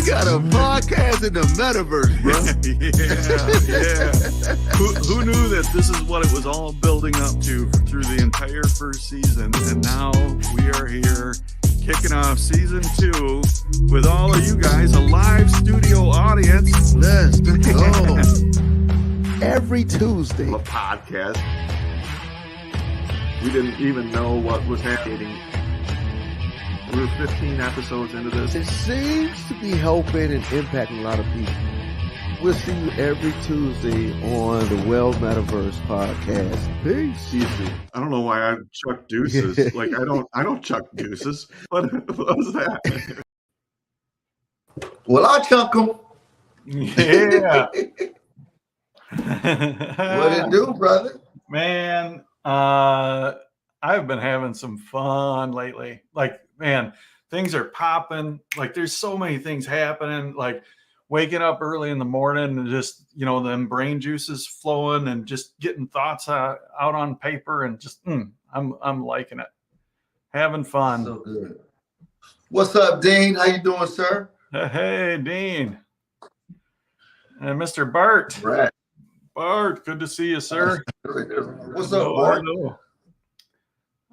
got a podcast in the metaverse, bro. Yeah. Who knew that this is what it was all building up to through the entire first season? And now we are here kicking off season 2 with all of you guys, a live studio audience. Let's go. Every Tuesday. A podcast. We didn't even know what was happening. We were 15 episodes into this. It seems to be helping and impacting a lot of people. We'll see you every Tuesday on the Well Metaverse podcast. Peace. I don't know why I chuck deuces. Like I don't chuck deuces. What was that? Well, I chuck them. Yeah. What it do, brother? Man, I've been having some fun lately. Like, man, things are popping. Like, there's so many things happening. Like, waking up early in the morning and just, them brain juices flowing and just getting thoughts out on paper and just, I'm liking it. Having fun. So good. What's up, Dean? How you doing, sir? Hey, Dean. And Mr. Bart. Right. Bart, good to see you, sir. What's up, Bart?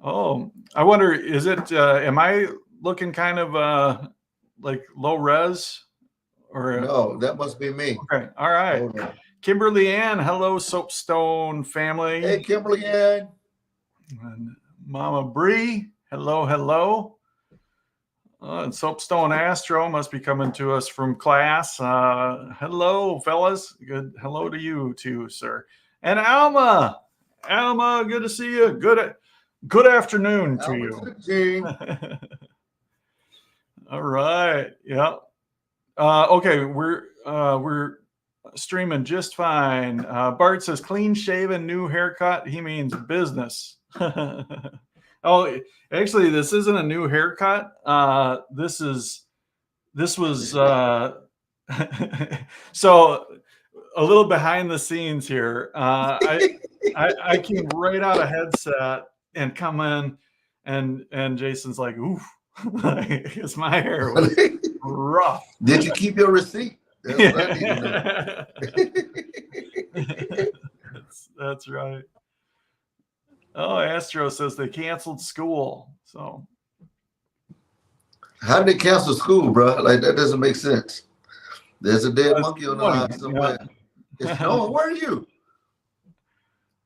Oh, I wonder, is it, am I looking kind of like low res? Or no, that must be me. Okay, all right. Kimberly Ann, hello, Soapstone family. Hey, Kimberly Ann. And Mama Bree, hello. And Soapstone Astro must be coming to us from class. Hello, fellas. Good. Hello to you too, sir. And Alma, good to see you. Good afternoon to you. All right. Yeah. Okay, we're streaming just fine. Bart says clean shaven, new haircut. He means business. Oh, actually, this isn't a new haircut. This was so a little behind the scenes here. I came right out of headset and come in, and Jason's like, "Oof," because my hair was rough. Did you keep your receipt? That's what I need to know. That's right. Oh, Astro says they canceled school. So how did they cancel school, bro? Like that doesn't make sense. There's a dead monkey on the line somewhere. Yeah. It's snowing. Where are you?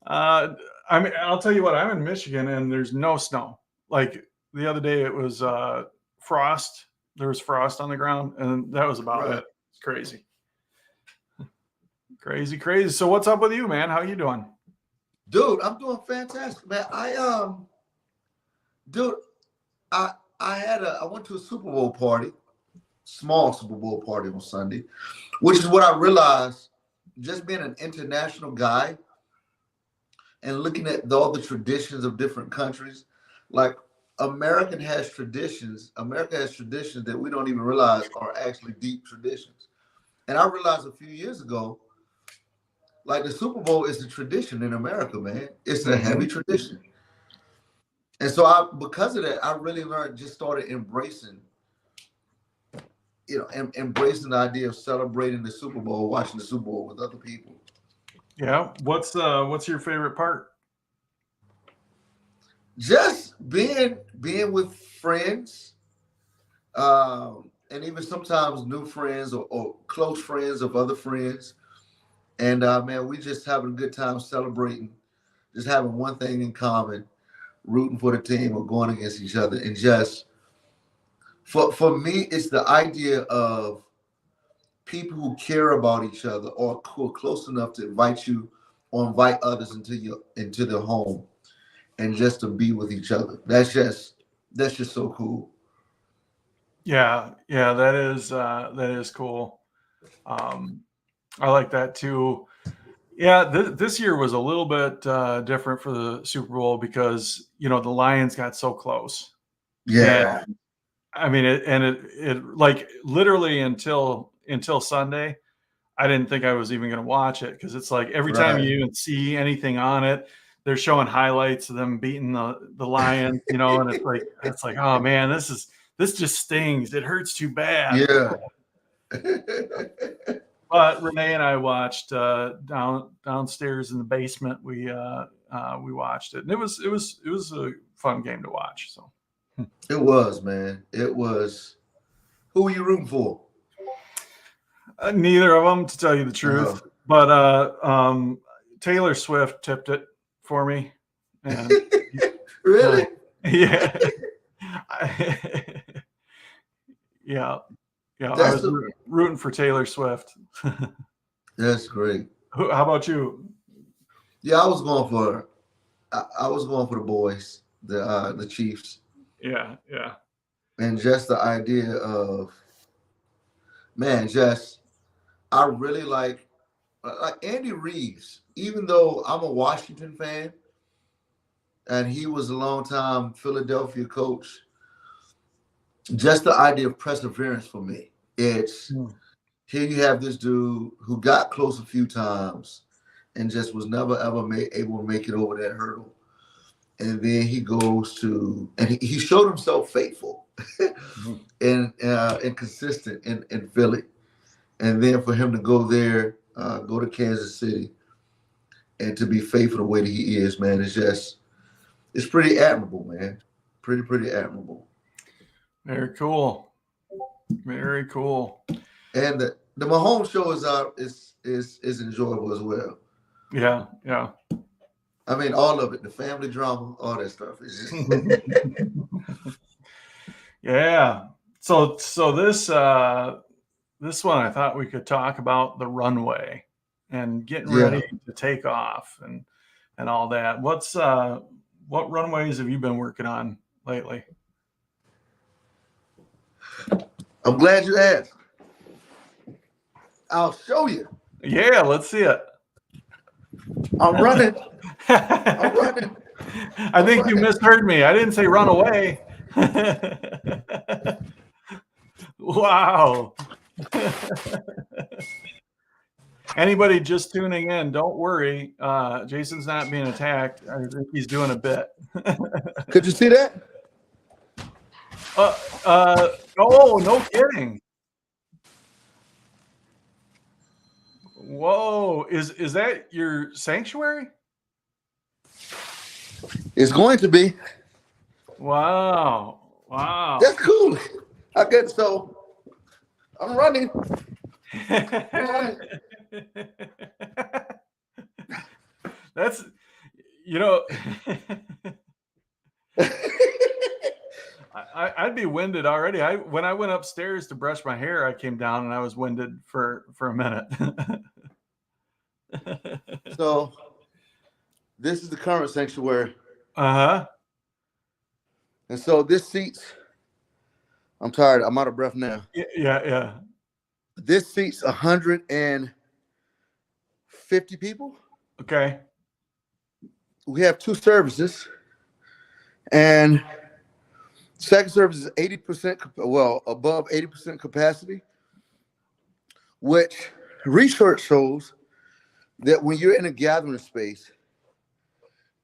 I mean, I'll tell you what. I'm in Michigan, and there's no snow. Like the other day, it was frost. There was frost on the ground, and that was about it. It's crazy. Crazy. So what's up with you, man? How you doing? Dude, I'm doing fantastic, man. I went to a Super Bowl party, small Super Bowl party on Sunday, which is what I realized, just being an international guy and looking at all the traditions of different countries. Like America has traditions that we don't even realize are actually deep traditions. And I realized a few years ago, like the Super Bowl is a tradition in America, man. It's a heavy tradition. And so because of that, I really started embracing the idea of celebrating the Super Bowl, watching the Super Bowl with other people. Yeah. What's your favorite part? Just being with friends, and even sometimes new friends or close friends of other friends. And man, we just having a good time celebrating, just having one thing in common, rooting for the team or going against each other. And just for me, it's the idea of people who care about each other or who are close enough to invite you or invite others into their home and just to be with each other. That's just so cool. Yeah, that is cool. I like that too. Yeah, this year was a little bit different for the Super Bowl because the Lions got so close. Yeah, and, I mean it like literally until Sunday, I didn't think I was even going to watch it because it's like every time you even see anything on it, they're showing highlights of them beating the Lions, and it's like oh man, this just stings. It hurts too bad. Yeah. But Renee and I watched downstairs in the basement. We watched it, and it was a fun game to watch. So It was, man. It was. Who were you rooting for? neither of them, to tell you the truth. Uh-huh. But Taylor Swift tipped it for me. And, Really? yeah. Yeah. I was rooting for Taylor Swift. That's great. How about you? Yeah, I was going for the boys, the Chiefs. Yeah. And just the idea of, man, I really like Andy Reeves, even though I'm a Washington fan and he was a long-time Philadelphia coach, just the idea of perseverance for me. It's here you have this dude who got close a few times and just was never ever able to make it over that hurdle. And then he goes to, and he showed himself faithful and consistent in Philly. And then for him to go there, go to Kansas City, and to be faithful the way that he is, man, it's pretty admirable, man. Pretty admirable. Very cool. Very cool. And the Mahomes show is enjoyable as well. Yeah. I mean, all of it, the family drama, all that stuff. It's just yeah. So this one I thought we could talk about the runway and getting ready to take off and all that. What runways have you been working on lately? I'm glad you asked. I'll show you. Yeah, let's see it. I'm running. I'm running. I think you misheard me. I didn't say run away. Wow. Anybody just tuning in, don't worry. Jason's not being attacked. I think he's doing a bit. Could you see that? Oh, no kidding. Whoa, is that your sanctuary? It's going to be. Wow. That's cool. I get so. I'm running. That's, I'd be winded already. When I went upstairs to brush my hair, I came down and I was winded for a minute. So this is the current sanctuary. Uh-huh. And so this seats, I'm tired. I'm out of breath now. Yeah. This seats 150 people. Okay. We have 2 services. And second service is 80%, above 80% capacity, which research shows that when you're in a gathering space,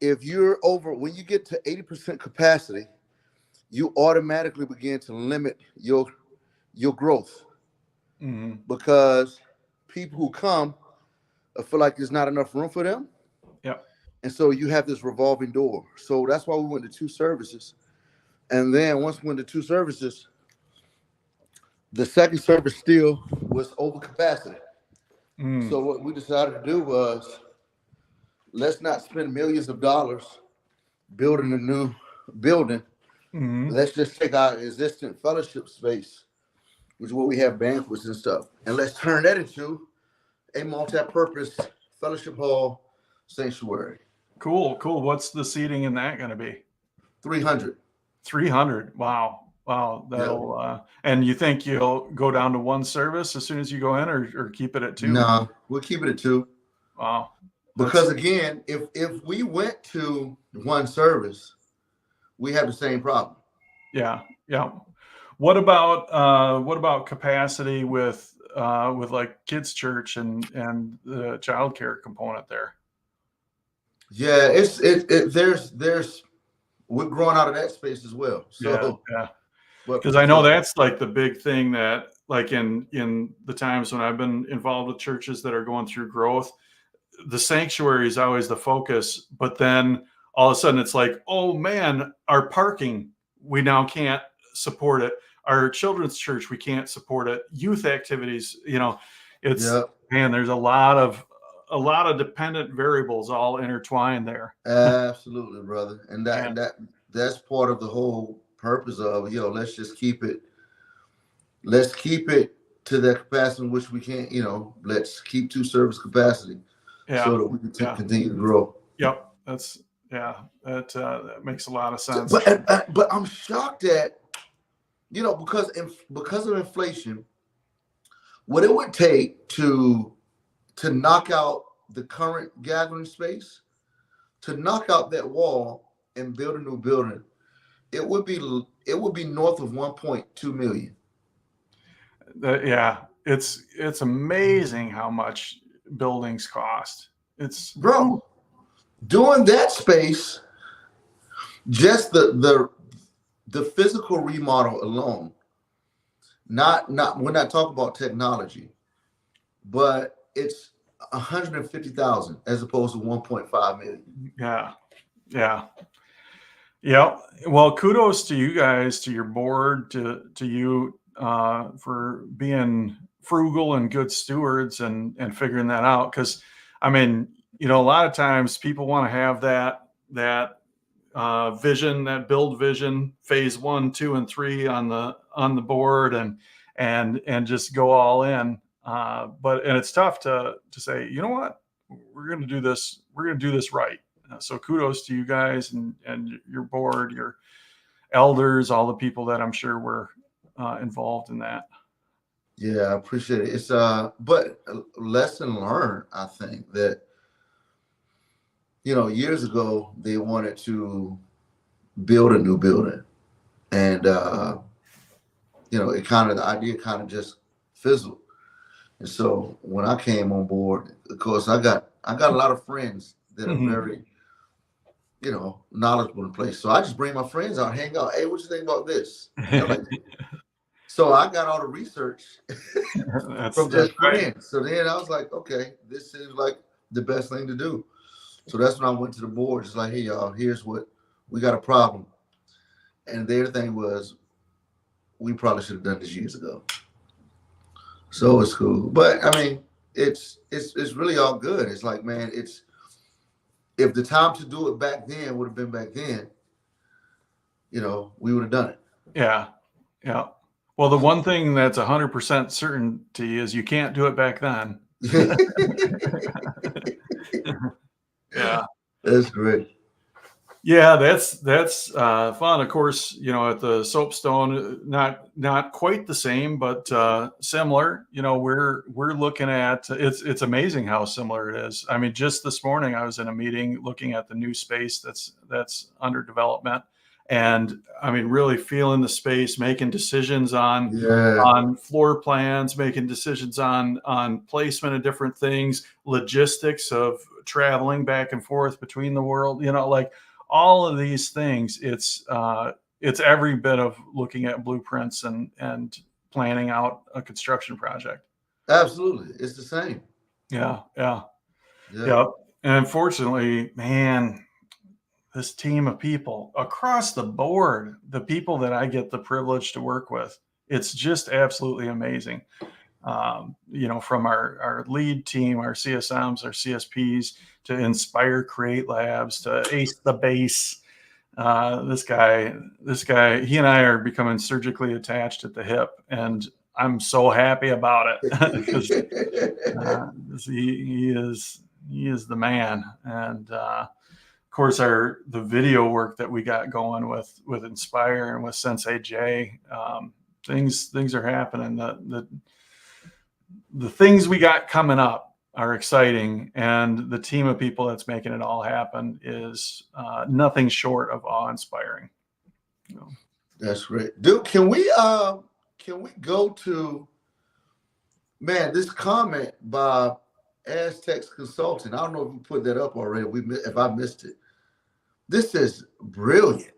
if you're when you get to 80% capacity, you automatically begin to limit your growth. Mm-hmm. Because people who come feel like there's not enough room for them. Yeah. And so you have this revolving door. So that's why we went to 2 services. And then once we went to 2 services, the second service still was over capacity. Mm. So what we decided to do was, let's not spend millions of dollars building a new building. Mm-hmm. Let's just take our existing fellowship space, which is where we have banquets and stuff, and let's turn that into a multi-purpose fellowship hall sanctuary. Cool. What's the seating in that going to be? 300. 300. Wow. That'll and you think you'll go down to 1 service as soon as you go in, or keep it at 2? No, we'll keep it at 2. Wow. Because again, if we went to 1 service, we have the same problem. Yeah. What about capacity with like kids' church and the childcare component there? Yeah, there's we're growing out of that space as well. So yeah. Because I know that's like the big thing that like in the times when I've been involved with churches that are going through growth, the sanctuary is always the focus, but then all of a sudden it's like, oh man, our parking, we now can't support it. Our children's church, we can't support it. Youth activities, it's Yeah, man, there's a lot of dependent variables all intertwined there. absolutely, brother. And Man. that's part of the whole purpose of, let's keep it to the capacity in which we can, let's keep to service capacity Yeah. so that we can Yeah. continue to grow. Yep. That makes a lot of sense. But I'm shocked that, because of inflation, what it would take to knock out the current gathering space, to knock out that wall and build a new building, it would be north of 1.2 million. It's amazing how much buildings cost. It's Bro, doing that space, just the physical remodel alone, not we're not talking about technology, but it's 150,000 as opposed to 1.5 million. Yeah. Well, kudos to you guys, to your board, to you for being frugal and good stewards and figuring that out. Because I mean, a lot of times people want to have that vision, that build vision, phase 1, 2, and 3 on the board, and just go all in. But it's tough to say, you know what, we're going to do this. We're going to do this right. So kudos to you guys and your board, your elders, all the people that I'm sure were involved in that. Yeah, I appreciate it. It's but a lesson learned, I think, that years ago they wanted to build a new building, and the idea kind of just fizzled. And so when I came on board, of course, I got a lot of friends that are very knowledgeable in place. So I just bring my friends out, hang out. Hey, what you think about this? So I got all the research from just friends. So then I was like, okay, this seems like the best thing to do. So that's when I went to the board. It's like, hey, y'all, here's what we got a problem. And their thing was, we probably should have done this years ago. So it's cool. But I mean, it's really all good. It's like, man, if the time to do it back then would have been back then, we would have done it. Yeah. Well, the one thing that's 100% certainty is you can't do it back then. Yeah. That's great. Yeah, that's fun. Of course, at the Soapstone, not quite the same, but similar. We're looking at it's amazing how similar it is. I mean, just this morning I was in a meeting looking at the new space that's under development, and I mean, really feeling the space, making decisions on floor plans, making decisions on placement of different things, logistics of traveling back and forth between the world. Like all of these things, it's every bit of looking at blueprints and planning out a construction project. Absolutely. It's the same. Yeah. And unfortunately, man, this team of people across the board, the people that I get the privilege to work with, it's just absolutely amazing. From our lead team, our CSMs, our CSPs, to Inspire Create Labs, to Ace the Base. This guy, he and I are becoming surgically attached at the hip, and I'm so happy about it because he is the man. And of course, the video work that we got going with Inspire and with Sensei J, things are happening. The things we got coming up are exciting, and the team of people that's making it all happen is nothing short of awe-inspiring. That's great, dude. Can we go to, man, this comment by Aztecs Consulting? I don't know if you put that up already. If I missed it, this is brilliant.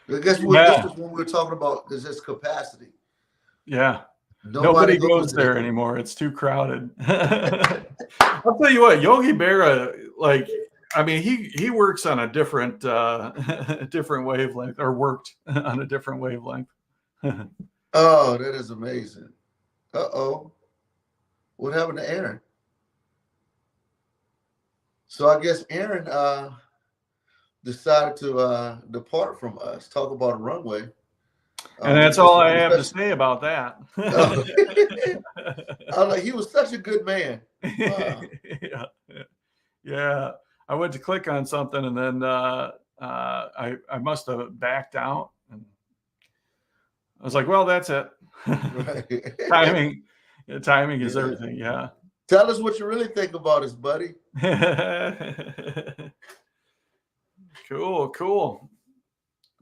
I guess this is when we were talking about this capacity. Yeah. Nobody Nobody goes there anymore. It's too crowded. I'll tell you what, Yogi Berra, like, I mean, he works on a different different wavelength, or worked on a different wavelength. Oh, that is amazing. Uh-oh. What happened to Aaron? So I guess Aaron decided to depart from us. Talk about a runway. And that's all I have to say about that. He was such a good man. Wow. Yeah. I went to click on something, and then I must have backed out, and I was like, well, that's it. Right. Timing is everything. Yeah. Tell us what you really think about us, buddy. Cool.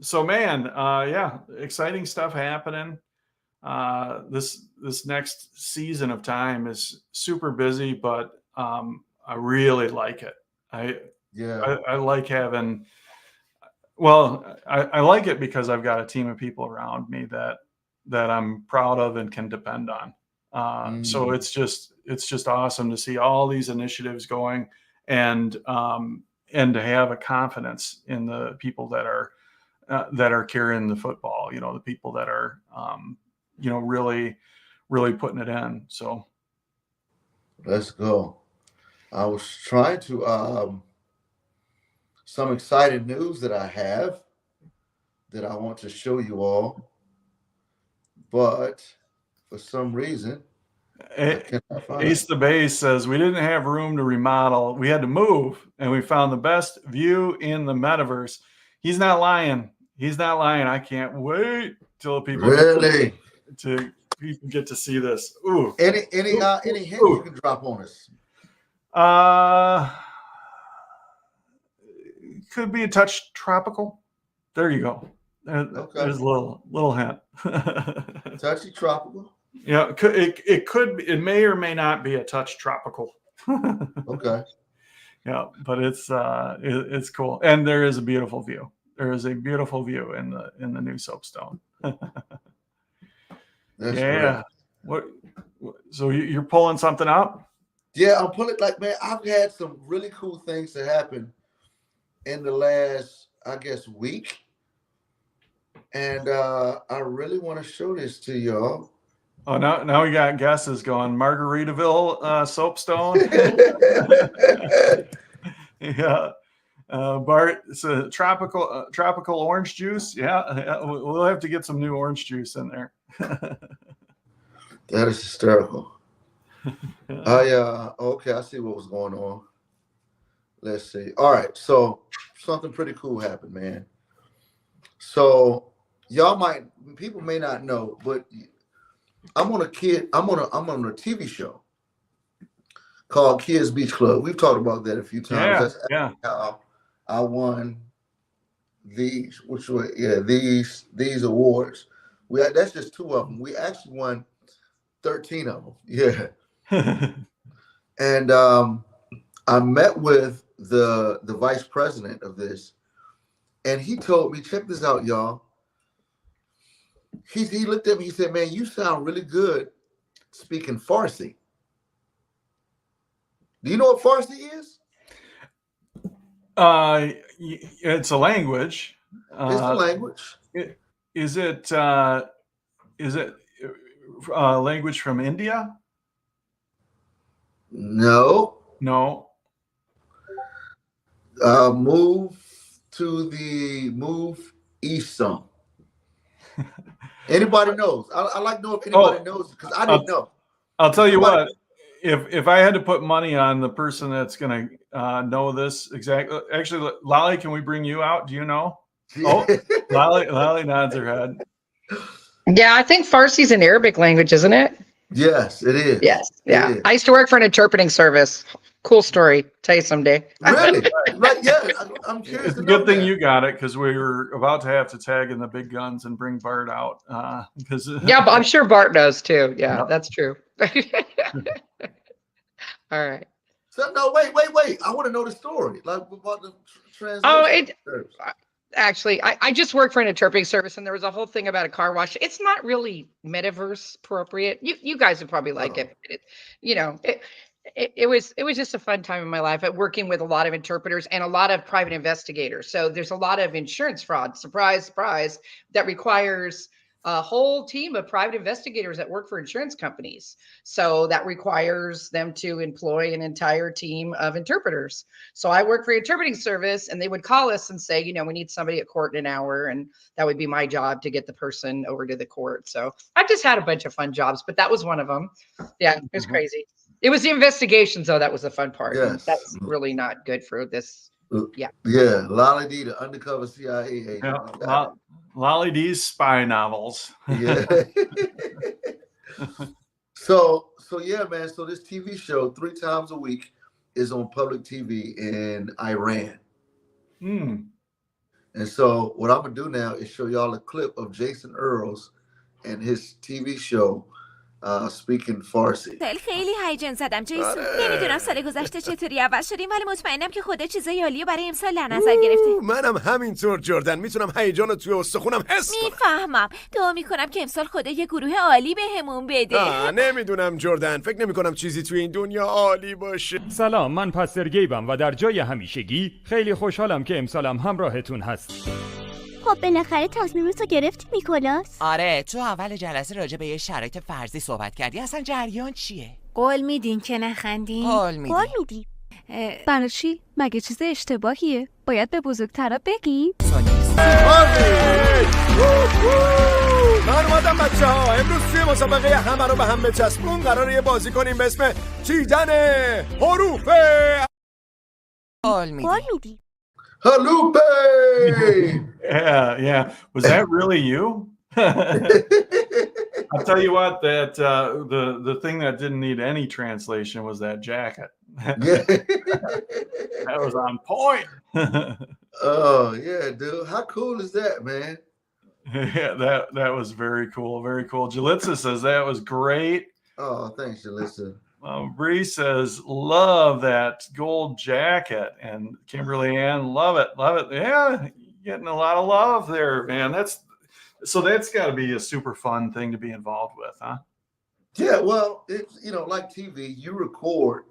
So, man, yeah, exciting stuff happening. This next season of time is super busy, but I really like it. I like having. Well, I like it because I've got a team of people around me that I'm proud of and can depend on. So it's just awesome to see all these initiatives going, and to have a confidence in the people that are carrying the football. You know, the people that are really putting it in. So let's go. I was trying to some exciting news that I have that I want to show you all, but for some reason Ace the Base says we didn't have room to remodel. We had to move, and we found the best view in the metaverse. He's not lying. I can't wait till people people get to see this. Ooh. Any hints you can drop on us? Could be a touch tropical. There you go. Okay. There's a little hint. Touchy tropical. Yeah, it could be, it may or may not be a touch tropical. Okay. Yeah, but it's cool, and there is a beautiful view. There is a beautiful view in the new soapstone. That's yeah. Great. What? So you're pulling something up? Yeah, I'm pulling. Like, man, I've had some really cool things to happen in the last, I guess, week, and I really want to show this to y'all. Oh, now we got guesses going. Margaritaville soapstone. Yeah. Bart, it's a tropical orange juice. Yeah, we'll have to get some new orange juice in there. That is hysterical. Okay, I see what was going on. Let's see. All right, so something pretty cool happened, man. So people may not know, but I'm on a TV show called Kids Beach Club. We've talked about that a few times. Yeah. How I won these awards. That's just 2 of them. We actually won 13 of them. Yeah. And I met with the vice president of this, and he told me, check this out, y'all. He looked at me, he said, man, you sound really good speaking Farsi. Do you know what Farsi is? It's a language. It's a language. Is it a language from India? No. Move east some. Anybody knows? I like to know if anybody knows, because I didn't know. I'll tell you what. If I had to put money on the person that's going to know this exactly, actually, Lolly, can we bring you out? Do you know? Oh, Lolly nods her head. Yeah, I think Farsi is an Arabic language, isn't it? Yes, it is. Yes, yeah. I used to work for an interpreting service. Cool story. Tell you someday. Really? Right? Yeah. I'm curious. It's a good thing you got it, because we were about to have to tag in the big guns and bring Bart out. Yeah, but I'm sure Bart knows too. Yeah, that's true. All right. So no, wait. I want to know the story. Like about the translation. Actually, I just work for an interpreting service, and there was a whole thing about a car wash. It's not really metaverse appropriate. You guys would probably like it. You know, it was just a fun time in my life at working with a lot of interpreters and a lot of private investigators. So there's a lot of insurance fraud, surprise, surprise, that requires a whole team of private investigators that work for insurance companies. So that requires them to employ an entire team of interpreters. So I work for an interpreting service, and they would call us and say, we need somebody at court in an hour. And that would be my job to get the person over to the court. So I've just had a bunch of fun jobs, but that was one of them. Yeah, it was crazy. It was the investigations, though. That was the fun part. Yes. That's really not good for this. Yeah. Yeah. Lolly D, the undercover CIA agent. Yeah, Lolly D's spy novels. Yeah. So yeah, man. So this TV show 3 times a week is on public TV in Iran. And so what I'm gonna do now is show y'all a clip of Jason Earls and his TV show speaking Farsi. خیلی هیجان زدم جیسون. نمیدونم سال گذشته چطوری اول شدیم، ولی مطمئنم که خودت چیزای عالی برای امسال در نظر گرفتی. منم همینطور جردن، میتونم هیجان رو توی استخونم حس کنم. میفهمم. دعا میکنم که امسال خدا یه گروه عالی بهمون بده. نمیدونم جردن، فکر نمیکنم چیزی توی این دنیا عالی باشه. سلام، من پاستر گیبم و در جای همیشگی خیلی خوشحالم که امسالم همراهتون هست. خب بالاخره تصمیمتو گرفتی نیکولاس؟ آره، تو اول جلسه راجع به یه شرایط فرضی صحبت کردی. اصلا جریان چیه؟ قول میدین که نخندین؟ قول میدی. برای چی؟ مگه چیز اشتباهیه؟ باید به بزرگترا بگی؟ من اومدم بچه ها، امروز توی مسابقه همه رو به هم بچسبون قراره یه بازی کنیم به اسم چیدن حروف. قول میدی. Halupe! Yeah. Was that really you? I'll tell you what, that the thing that didn't need any translation was that jacket. That was on point. Oh yeah, dude. How cool is that, man? Yeah, that was very cool. Very cool. Jalitza says that was great. Oh, thanks, Jalitza. Bree says, love that gold jacket. And Kimberly Ann, love it. Yeah, getting a lot of love there, man. That's got to be a super fun thing to be involved with, huh? Yeah, well, it's, like TV, you record.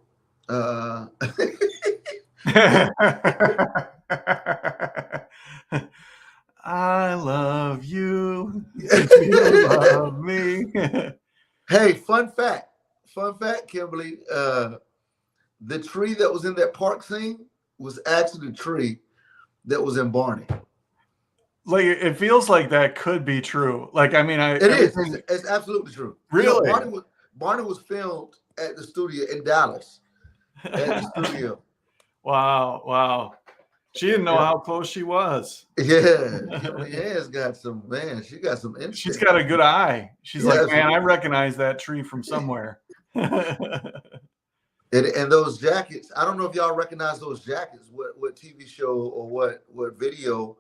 I love you. You love me. Hey, fun fact, Kimberly, the tree that was in that park scene was actually the tree that was in Barney. Like, it feels like that could be true. Like, I mean, it is. It's absolutely true. Really? Barney was filmed at the studio in Dallas. At the studio. Wow. She didn't know how close she was. Yeah. Kimberly Ann's got some, man, she got some instinct. She's got a good eye. She's like, man, I recognize that tree from somewhere. And those jackets, I don't know if y'all recognize those jackets, what TV show or what video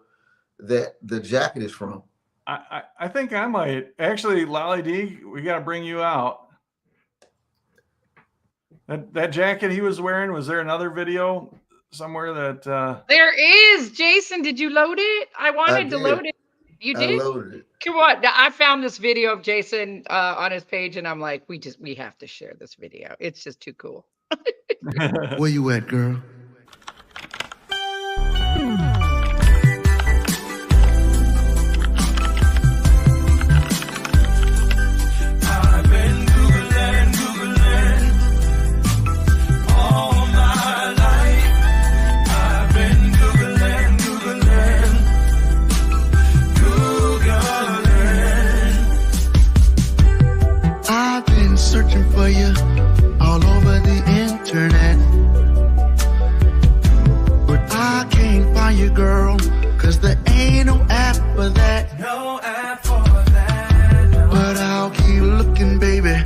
that the jacket is from. I think I might. Actually, Lolly D, we got to bring you out. That jacket he was wearing, was there another video somewhere that There is. Jason, did you load it? I wanted to load it. You did? I loaded it. Come on. I found this video of Jason on his page, and I'm like, we have to share this video. It's just too cool. Where you at, girl? Searching for you all over the internet, but I can't find you, girl, 'cause there ain't no app for that. No app for that. No. But I'll keep looking, baby,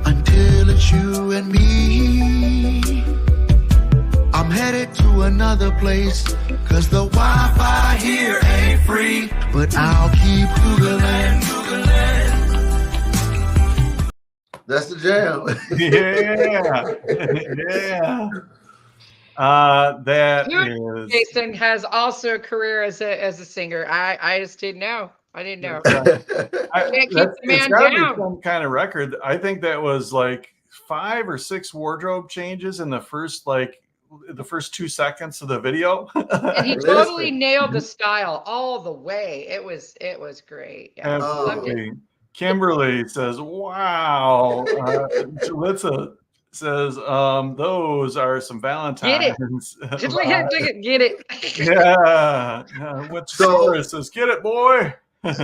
until it's you and me. I'm headed to another place, 'cause the Wi-Fi here ain't free, but I'll keep Googling. That's the jam. yeah. That is. Jason has also a career as a singer. I just didn't know. I didn't know. Can't keep the man down. Be some kind of record. I think that was like 5 or 6 wardrobe changes in the first 2 seconds of the video. And he totally nailed the style all the way. It was great. Yeah. Absolutely. Kimberly says, "Wow." Jalissa says, "Those are some Valentines." Get it. Yeah. What Sorrels says, "Get it, boy." Fun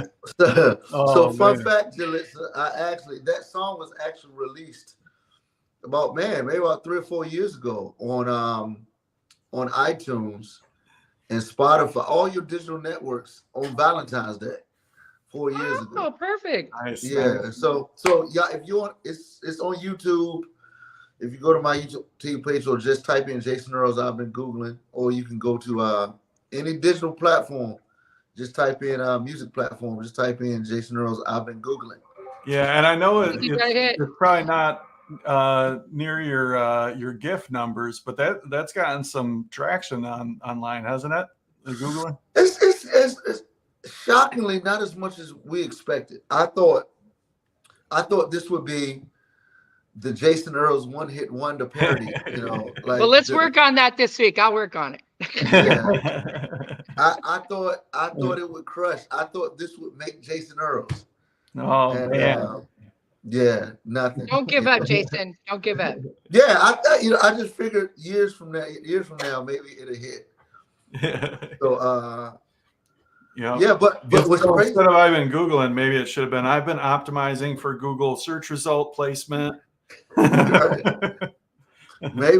fact, Jalissa, that song was actually released maybe about 3 or 4 years ago on iTunes and Spotify, all your digital networks on Valentine's Day 4 years ago. Oh, perfect. Nice. Yeah. So yeah, if you want, it's on YouTube. If you go to my YouTube page or just type in Jason Earls, I've been Googling, or you can go to any digital platform. Just type in music platform. Just type in Jason Earls, I've been Googling. Yeah, and I know it's probably not near your gift numbers, but that's gotten some traction online, hasn't it? The Googling. It's shockingly not as much as we expected. I thought this would be the Jason Earls one-hit wonder parody. Well, let's work on that this week. I'll work on it. Yeah. I thought it would crush. I thought this would make Jason Earls. Oh, man. Yeah, nothing. Don't give up, Jason. Don't give up. Yeah, I just figured years from now, maybe it'll hit. So, yeah, but what's crazy? Instead of I've been Googling, maybe it should have been I've been optimizing for Google search result placement. maybe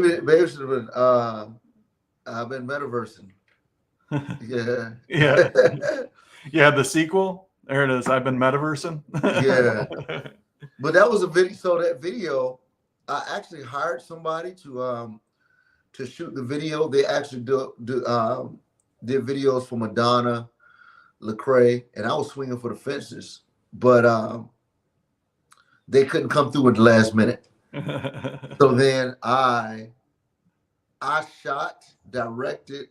it should have been I've been metaversing. Yeah. Yeah, the sequel. There it is. I've been metaversing. Yeah. But that was a video. So that video, I actually hired somebody to shoot the video. They actually did videos for Madonna, Lecrae, and I was swinging for the fences, but they couldn't come through at the last minute. So then I shot, directed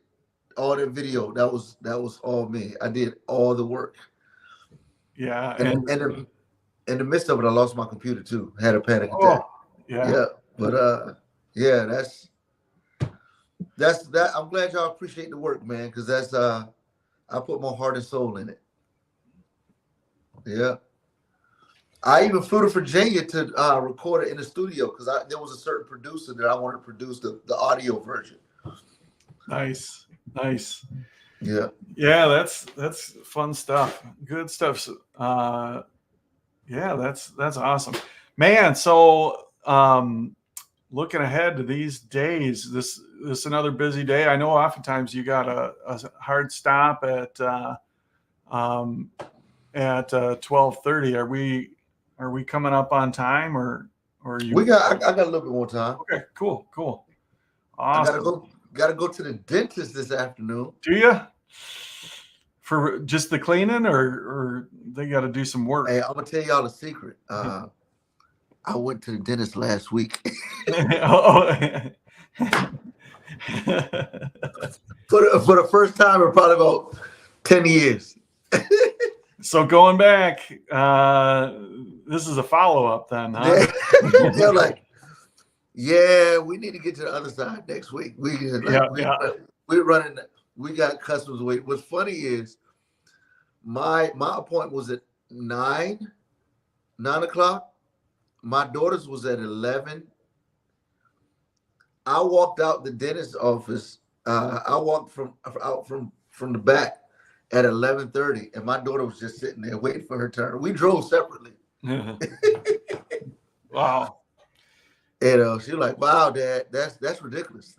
all the video. That was all me. I did all the work. Yeah, and in the midst of it, I lost my computer too. Had a panic attack. Yeah. But yeah, that's that. I'm glad y'all appreciate the work, man, because that's I put my heart and soul in it. Yeah. I even flew to Virginia to record it in the studio because there was a certain producer that I wanted to produce the audio version. Nice. Yeah. Yeah, that's fun stuff. Good stuff. Yeah, that's awesome, man. So looking ahead to these days, this another busy day. I know oftentimes you got a hard stop at 12:30. Are we coming up on time or you? I got a little bit more time. Okay, cool. Awesome. I gotta go to the dentist this afternoon. Do you? For just the cleaning, or they got to do some work? Hey, I'm gonna tell y'all a secret. I went to the dentist last week. For the first time in probably about 10 years. So going back, this is a follow-up then, huh? They're like, yeah, we need to get to the other side next week. We're running. We got customers waiting. What's funny is my appointment was at 9 o'clock. My daughter's was at 11. I walked out the dentist's office. I walked out from the back at 11:30, and my daughter was just sitting there waiting for her turn. We drove separately. Wow. And she was like, "Wow, Dad, that's ridiculous."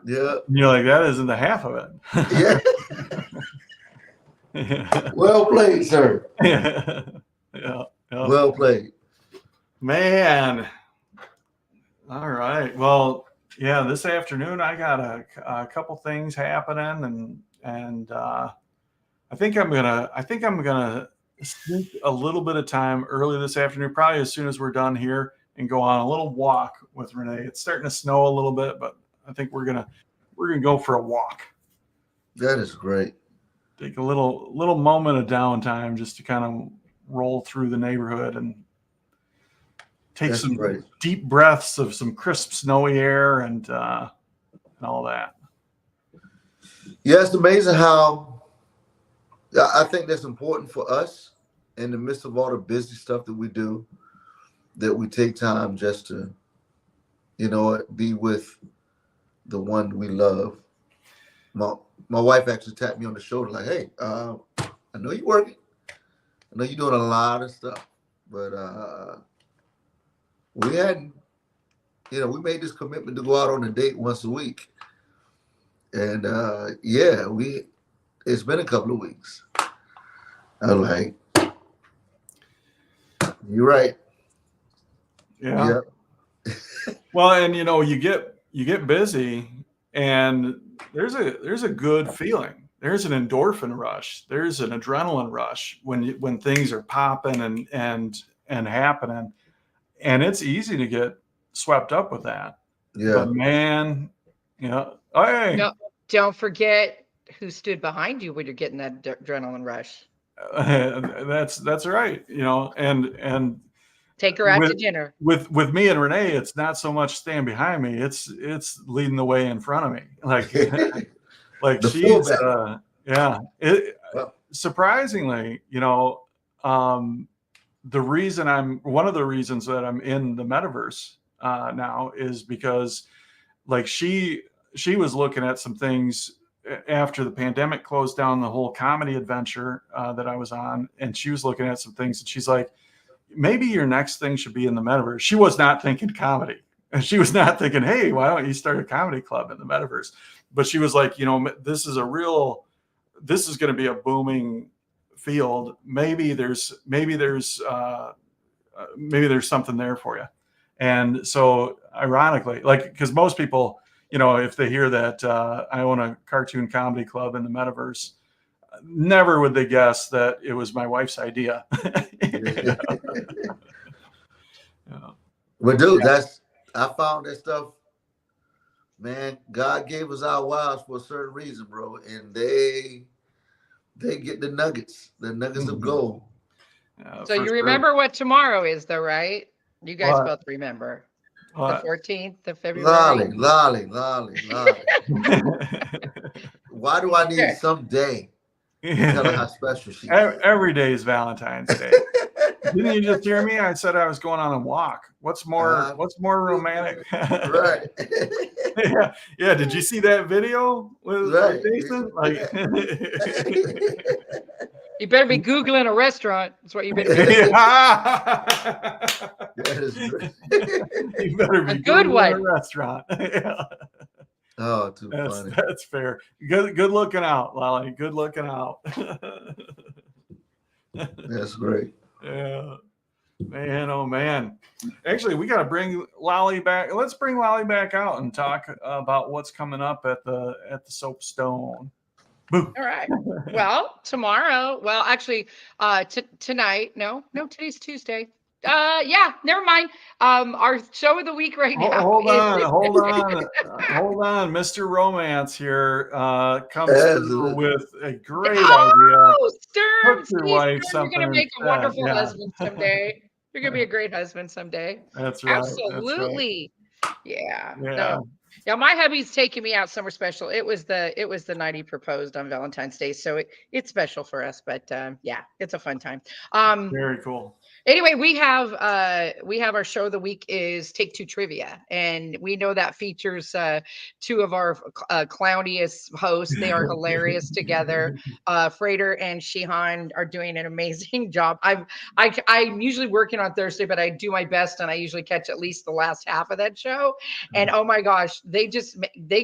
Yeah. You're like, that isn't the half of it. Yeah. Well played, sir. Yeah. Well played. Man. All right. Well, yeah, this afternoon I got a couple things happening and I think I'm gonna sneak a little bit of time early this afternoon, probably as soon as we're done here, and go on a little walk with Renee. It's starting to snow a little bit, but I think we're gonna go for a walk. That is great. Take a little moment of downtime just to kind of roll through the neighborhood and take some deep breaths of some crisp, snowy air and all that. Yeah, it's amazing how I think that's important for us in the midst of all the busy stuff that we do, that we take time just to, be with the one we love. My wife actually tapped me on the shoulder like, hey, I know you're working. I know you're doing a lot of stuff, but we hadn't, we made this commitment to go out on a date once a week. And it's been a couple of weeks. I'm like, you're right. Yeah. Well, and you get busy, and there's a good feeling. There's an endorphin rush. There's an adrenaline rush when things are popping and happening, and it's easy to get swept up with that. Yeah. But man, hey. No, don't forget who stood behind you when you're getting that adrenaline rush. That's right. And take her out to dinner. With me and Renee, it's not so much staying behind me. It's leading the way in front of me. Like she's surprisingly, one of the reasons that I'm in the metaverse now is because like she was looking at some things after the pandemic closed down the whole comedy adventure that I was on, and she was looking at some things, and she's like, maybe your next thing should be in the metaverse. She was not thinking comedy, and she was not thinking, hey, why don't you start a comedy club in the metaverse? But she was like, this is going to be a booming field. Maybe there's something there for you. And so ironically, because most people, if they hear that I own a cartoon comedy club in the metaverse, never would they guess that it was my wife's idea. But dude, I found that stuff, man. God gave us our wives for a certain reason, bro, and they get the nuggets of gold. So you remember what tomorrow is, though, right? You guys both remember. The 14th of February. Lolly. Why do I need someday to tell her how special she is? Every day is Valentine's Day. Didn't you just hear me? I said I was going on a walk. What's more romantic? Right. Yeah. Did you see that video with Jason? You better be Googling a restaurant. That's what you better be doing. You better be a good Googling one. A restaurant. Oh, too funny. That's fair. Good looking out, Lolly. Good looking out. That's great. Yeah. Man, oh man. Actually, we got to bring Lolly back. Let's bring Lolly back out and talk about what's coming up at the Soapstone. Boo. All right. Well, tomorrow. Well, actually, tonight. No, today's Tuesday. Yeah, never mind. Our show of the week right now. Hold on. Mr. Romance here comes through with a great idea. Stern. Put your wife something. You're gonna make a wonderful husband someday. You're gonna be a great husband someday. That's right. Absolutely. That's right. Yeah. Yeah. No. Yeah, my hubby's taking me out somewhere special. It was the night he proposed on Valentine's Day, so it's special for us. But yeah, it's a fun time. Very cool. Anyway, we have our show of the week is Take Two Trivia, and we know that features two of our clowniest hosts. They are hilarious together. Frater and Shihan are doing an amazing job. I'm usually working on Thursday, but I do my best, and I usually catch at least the last half of that show. And oh my gosh, they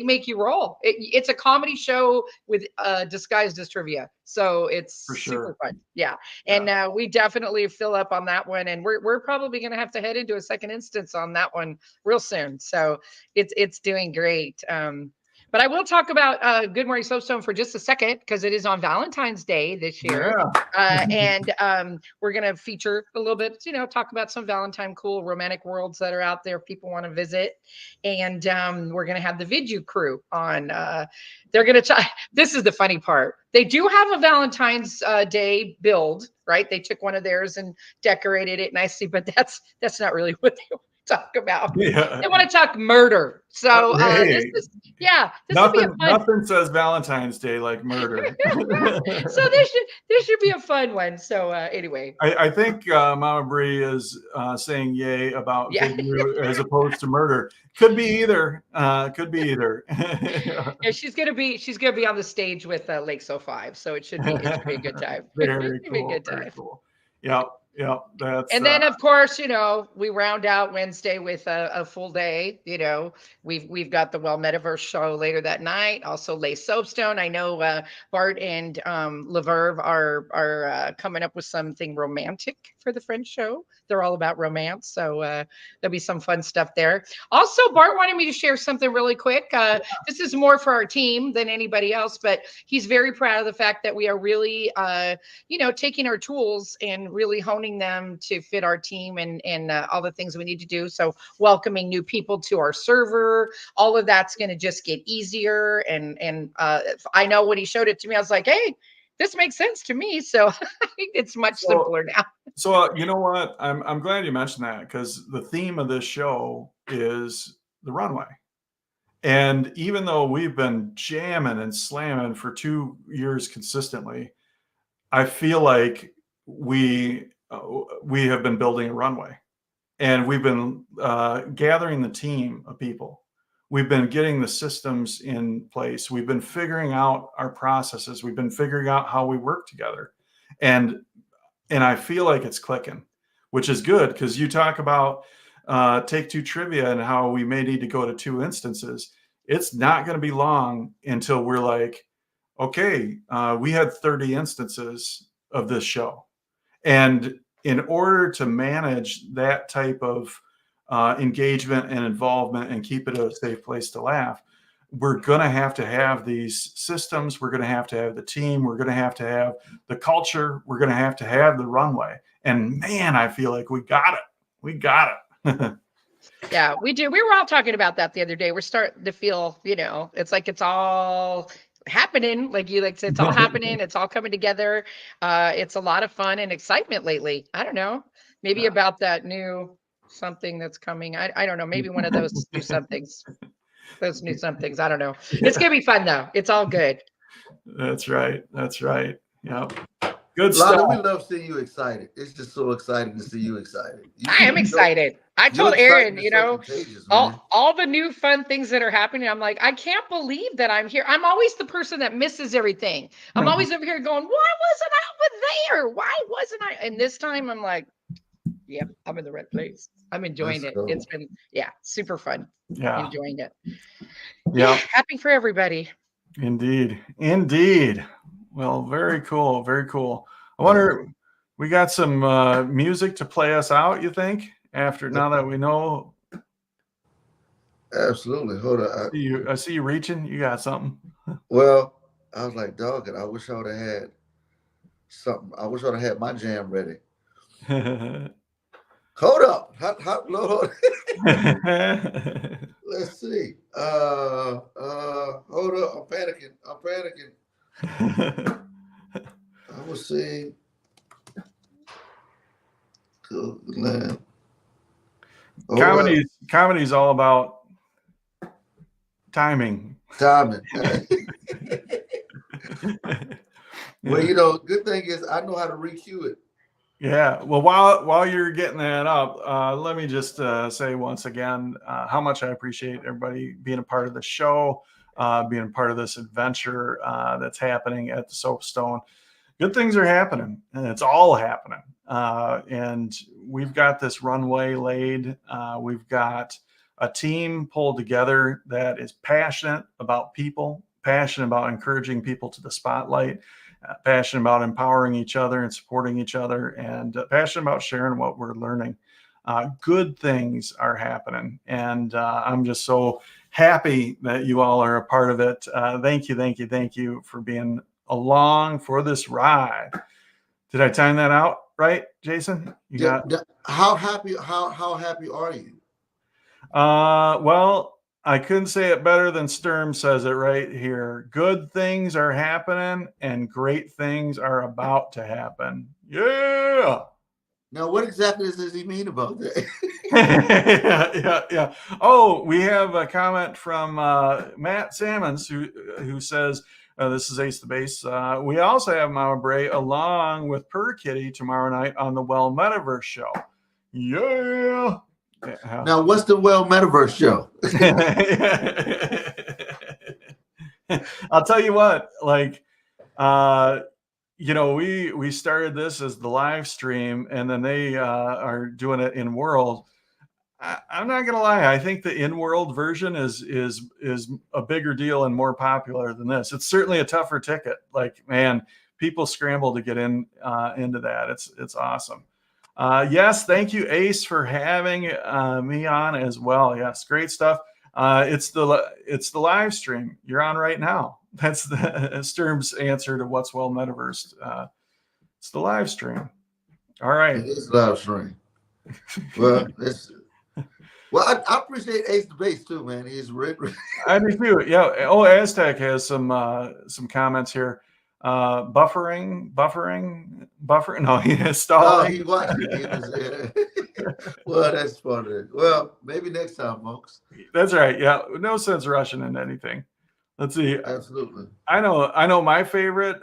make you roll. It's a comedy show with disguised as trivia, so it's super fun. Yeah, and we definitely fill up on that one, and we're probably going to have to head into a second instance on that one real soon. So it's doing great. But But I will talk about Good Morning Soapstone for just a second because it is on Valentine's Day this year. Yeah. And we're going to feature a little bit, talk about some Valentine cool romantic worlds that are out there if people want to visit. And we're going to have the Vidu crew on. They're going to this is the funny part. They do have a Valentine's Day build, right? They took one of theirs and decorated it nicely, but that's not really what they talk about. Yeah. They want to talk murder. So this will be a fun. Nothing says Valentine's Day like murder. So this should be a fun one. So anyway, I think Mama Brie is saying yay about Vidu as opposed to murder. Could be either. Yeah, she's gonna be on the stage with Lake So 5, so it should be a good time. Very Be cool. a good time. Very cool. Yep. That's And then of course, we round out Wednesday with a full day. We've got the Well Metaverse show later that night. Also Lay Soapstone. I know Bart and Laverve are coming up with something romantic for the French show. They're all about romance, so there'll be some fun stuff there. Also, Bart wanted me to share something really quick. This is more for our team than anybody else, but he's very proud of the fact that we are really, taking our tools and really honing them to fit our team and all the things we need to do. So welcoming new people to our server, all of that's going to just get easier. And I know when he showed it to me, I was like, hey, this makes sense to me. So it's much simpler now. So you know what? I'm glad you mentioned that because the theme of this show is the runway. And even though we've been jamming and slamming for 2 years consistently, I feel like we have been building a runway, and we've been gathering the team of people. We've been getting the systems in place. We've been figuring out our processes. We've been figuring out how we work together. And I feel like it's clicking, which is good because you talk about Take-Two trivia and how we may need to go to 2 instances. It's not going to be long until we're like, okay, we had 30 instances of this show. And in order to manage that type of engagement and involvement and keep it a safe place to laugh, we're going to have these systems. We're going to have the team. We're going to have the culture. We're going to have the runway. And man, I feel like we got it. We got it. Yeah, we do. We were all talking about that the other day. We're starting to feel, it's like it's all happening. Like you said, it's all happening. It's all coming together. It's a lot of fun and excitement lately. I don't know. Maybe about that new something that's coming. I don't know. Maybe one of those new somethings. Those new somethings. I don't know. It's gonna be fun though. It's all good. That's right. Yep. Good Lana, stuff. we love seeing you excited. It's just so exciting to see you excited. I am excited. I told Aaron, all the new fun things that are happening. I'm like, I can't believe that I'm here. I'm always the person that misses everything. I'm always over here going, why wasn't I over there? Why wasn't I? And this time I'm like, yep, I'm in the right place. I'm enjoying it. It's been, super fun. Yeah. Enjoying it. Yeah. Happy for everybody. Indeed. Well, very cool. Very cool. I wonder, we got some music to play us out, you think? Now that we know. Absolutely. Hold on. I see you reaching. You got something. Well, I was like, dog it. I wish I would have had something. I wish I would have had my jam ready. Hold up. Hold Let's see. Hold up. I'm panicking. I will see. Good land. Comedy's all about timing. Well, good thing is I know how to re-cue it. Yeah. Well, while you're getting that up, let me just say once again how much I appreciate everybody being a part of the show, being a part of this adventure that's happening at the Soapstone. Good things are happening, and it's all happening. And we've got this runway laid. We've got a team pulled together that is passionate about people, passionate about encouraging people to the spotlight, passionate about empowering each other and supporting each other, and passionate about sharing what we're learning. Good things are happening. And I'm just so happy that you all are a part of it. Thank you for being along for this ride. Did I time that out right, Jason? You got how happy are you? Well, I couldn't say it better than Sturm says it right here. Good things are happening and great things are about to happen. Yeah. Now, what exactly does he mean about that? Yeah. Oh, we have a comment from Matt Sammons who says, this is Ace the Base. We also have Mama Bray along with Per Kitty tomorrow night on the Well Metaverse show. Yeah. Now, what's the Well Metaverse show? I'll tell you what, like, we started this as the live stream, and then they are doing it in world. I'm not gonna lie, I think the in-world version is a bigger deal and more popular than this. It's certainly a tougher ticket. Like, man, people scramble to get into that. It's awesome. Yes, thank you, Ace, for having me on as well. Yes, great stuff. It's the live stream you're on right now. That's the Sturm's answer to what's Well Metaverse. It's the live stream. All right. It is live stream. Well, I appreciate Ace the Base too, man. He's really. I do too. Yeah. Oh, Aztec has some comments here. Buffering. No, he is stalling. Oh, he watched it. Well, that's funny. Well, maybe next time, folks. That's right. Yeah. No sense rushing into anything. Let's see. Absolutely. I know my favorite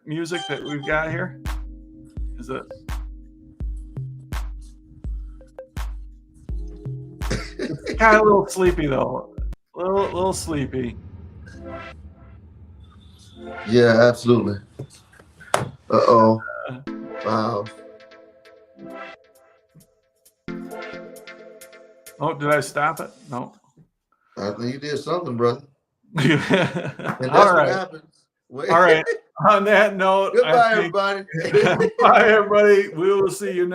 music that we've got here is this. It's kind of a little sleepy though. A little sleepy. Yeah, absolutely. Uh-oh. Wow. Oh, did I stop it? No. I think you did something, brother. And that's all right. What happens. All right. On that note, Goodbye, everybody. Bye, everybody. We will see you next.